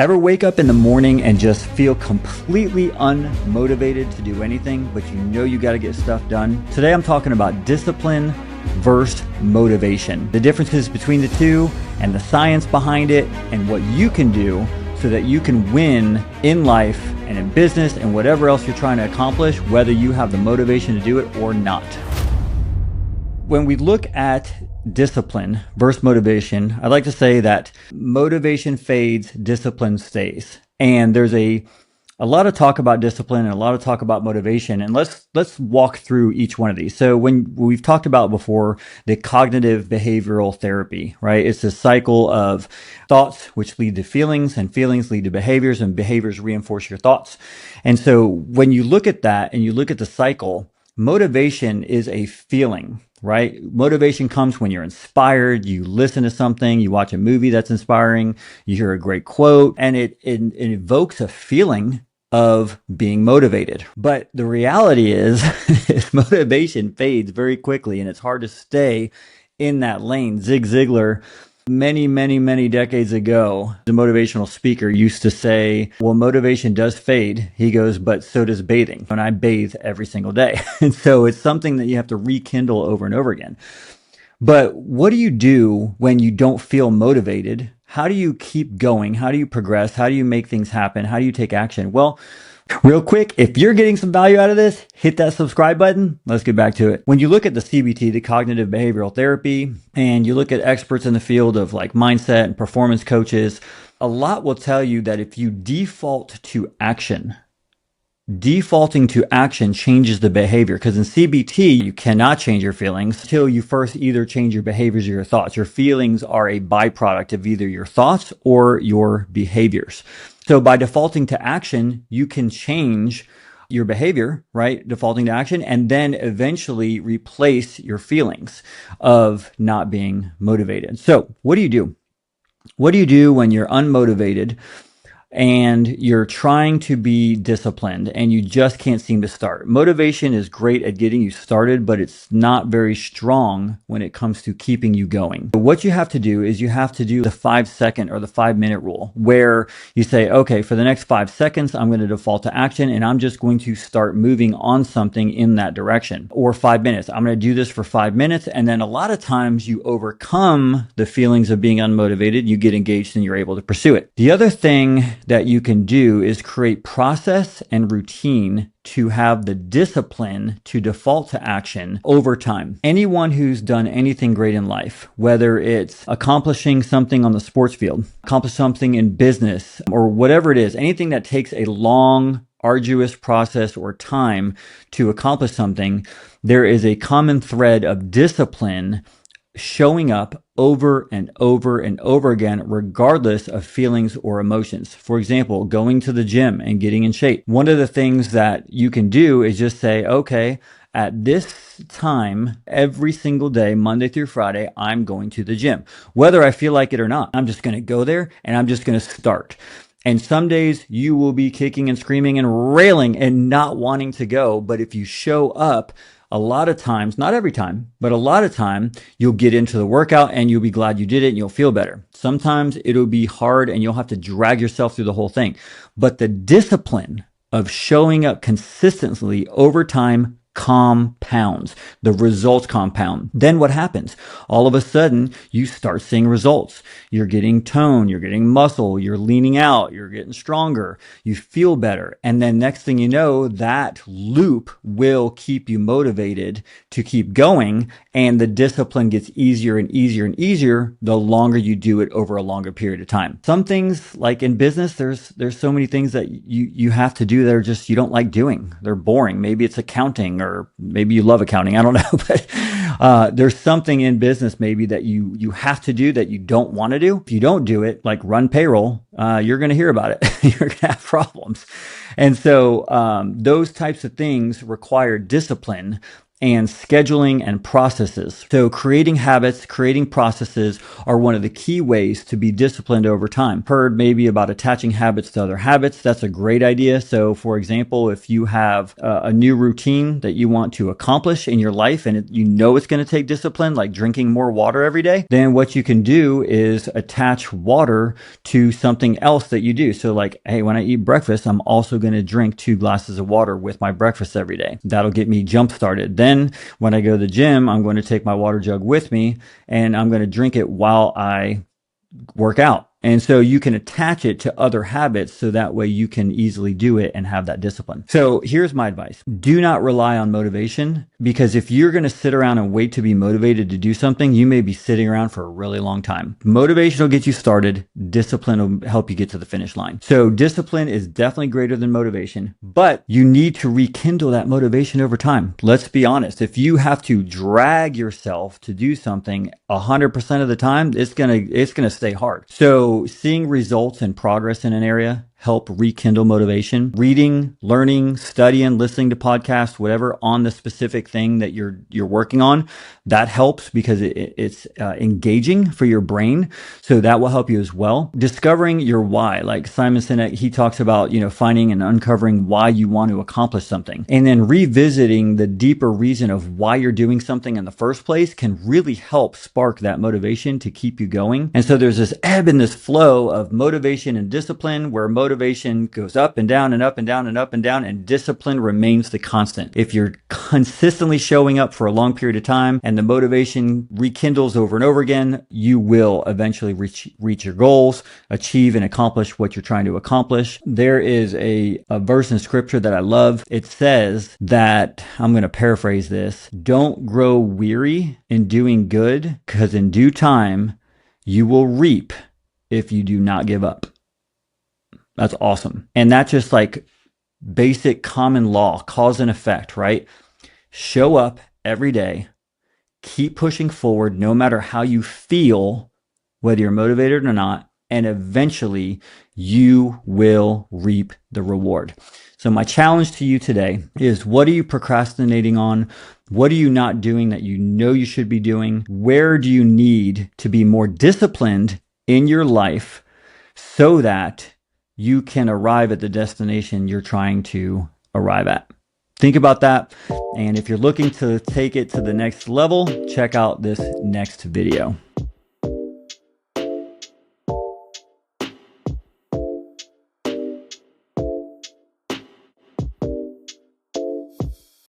Ever wake up in the morning and just feel completely unmotivated to do anything, but you know you got to get stuff done? Today I'm talking about discipline versus motivation. The differences between the two and the science behind it and what you can do so that you can win in life and in business and whatever else you're trying to accomplish, whether you have the motivation to do it or not. When we look at discipline versus motivation, I like to say that motivation fades, discipline stays. And there's a lot of talk about discipline and a lot of talk about motivation. And let's walk through each one of these. So when we've talked about before the cognitive behavioral therapy, right? It's a cycle of thoughts which lead to feelings, and feelings lead to behaviors, and behaviors reinforce your thoughts. And so when you look at that and you look at the cycle, motivation is a feeling, right? Motivation comes when you're inspired, you listen to something, you watch a movie that's inspiring, you hear a great quote, and it evokes a feeling of being motivated. But the reality is motivation fades very quickly and it's hard to stay in that lane. Zig Ziglar, many decades ago, the motivational speaker used to say, well, motivation does fade. He goes, but so does bathing. And I bathe every single day. And so it's something that you have to rekindle over and over again. But what do you do when you don't feel motivated? How do you keep going? How do you progress? How do you make things happen? How do you take action? Well, real quick, if you're getting some value out of this, hit that subscribe button. Let's get back to it. When you look at the CBT, the cognitive behavioral therapy, and you look at experts in the field of like mindset and performance coaches, a lot will tell you that if you default to action, defaulting to action changes the behavior, because in CBT, you cannot change your feelings until you first either change your behaviors or your thoughts. Your feelings are a byproduct of either your thoughts or your behaviors. So by defaulting to action, you can change your behavior, right? Defaulting to action, and then eventually replace your feelings of not being motivated. So what do you do? What do you do when you're unmotivated and you're trying to be disciplined and you just can't seem to start? Motivation is great at getting you started, but it's not very strong when it comes to keeping you going. So what you have to do is you have to do the 5-second or the 5-minute rule, where you say, okay, for the next 5 seconds, I'm going to default to action and I'm just going to start moving on something in that direction. Or 5 minutes. I'm going to do this for 5 minutes. And then a lot of times you overcome the feelings of being unmotivated, you get engaged and you're able to pursue it. The other thing that you can do is create process and routine to have the discipline to default to action over time. Anyone who's done anything great in life, whether it's accomplishing something on the sports field, accomplish something in business, or whatever it is, anything that takes a long, arduous process or time to accomplish something, there is a common thread of discipline showing up over and over and over again, regardless of feelings or emotions. For example, going to the gym and getting in shape. One of the things that you can do is just say, okay, at this time, every single day, Monday through Friday, I'm going to the gym. Whether I feel like it or not, I'm just going to go there and I'm just going to start. And some days you will be kicking and screaming and railing and not wanting to go. But if you show up, a lot of times, not every time, but a lot of time, you'll get into the workout and you'll be glad you did it and you'll feel better. Sometimes it'll be hard and you'll have to drag yourself through the whole thing. But the discipline of showing up consistently over time compounds. The results compound. Then what happens? All of a sudden, you start seeing results. You're getting tone, you're getting muscle, you're leaning out, you're getting stronger, you feel better. And then next thing you know, that loop will keep you motivated to keep going. And the discipline gets easier and easier and easier the longer you do it over a longer period of time. Some things, like in business, there's so many things that you have to do that are just, you don't like doing. They're boring. Maybe it's accounting, or maybe you love accounting. I don't know, but there's something in business maybe that you have to do that you don't want to do. If you don't do it, like run payroll, you're going to hear about it. You're going to have problems. And so those types of things require discipline. and scheduling and processes. So creating habits, creating processes are one of the key ways to be disciplined over time. Heard maybe about attaching habits to other habits. That's a great idea. So for example, if you have a new routine that you want to accomplish in your life and you know it's going to take discipline, like drinking more water every day, then what you can do is attach water to something else that you do. So like, hey, when I eat breakfast, I'm also going to drink 2 glasses of water with my breakfast every day. That'll get me jump started. Then when I go to the gym, I'm going to take my water jug with me and I'm going to drink it while I work out. And so you can attach it to other habits so that way you can easily do it and have that discipline. So here's my advice. Do not rely on motivation, because if you're going to sit around and wait to be motivated to do something, you may be sitting around for a really long time. Motivation will get you started. Discipline will help you get to the finish line. So discipline is definitely greater than motivation, but you need to rekindle that motivation over time. Let's be honest. If you have to drag yourself to do something 100% of the time, it's going to stay hard. So seeing results and progress in an area help rekindle motivation. Reading, learning, studying, listening to podcasts, whatever on the specific thing that you're working on, that helps because it's engaging for your brain. So that will help you as well. Discovering your why, like Simon Sinek, he talks about, finding and uncovering why you want to accomplish something. And then revisiting the deeper reason of why you're doing something in the first place can really help spark that motivation to keep you going. And so there's this ebb and this flow of motivation and discipline where motivation goes up and down and up and down and up and down, and discipline remains the constant. If you're consistently showing up for a long period of time and the motivation rekindles over and over again, you will eventually reach your goals, achieve and accomplish what you're trying to accomplish. There is a verse in scripture that I love. It says that, I'm going to paraphrase this, don't grow weary in doing good, because in due time you will reap if you do not give up. That's awesome. And that's just like basic common law, cause and effect, right? Show up every day, keep pushing forward no matter how you feel, whether you're motivated or not, and eventually you will reap the reward. So my challenge to you today is, what are you procrastinating on? What are you not doing that you know you should be doing? Where do you need to be more disciplined in your life so that you can arrive at the destination you're trying to arrive at? Think about that. And if you're looking to take it to the next level, check out this next video.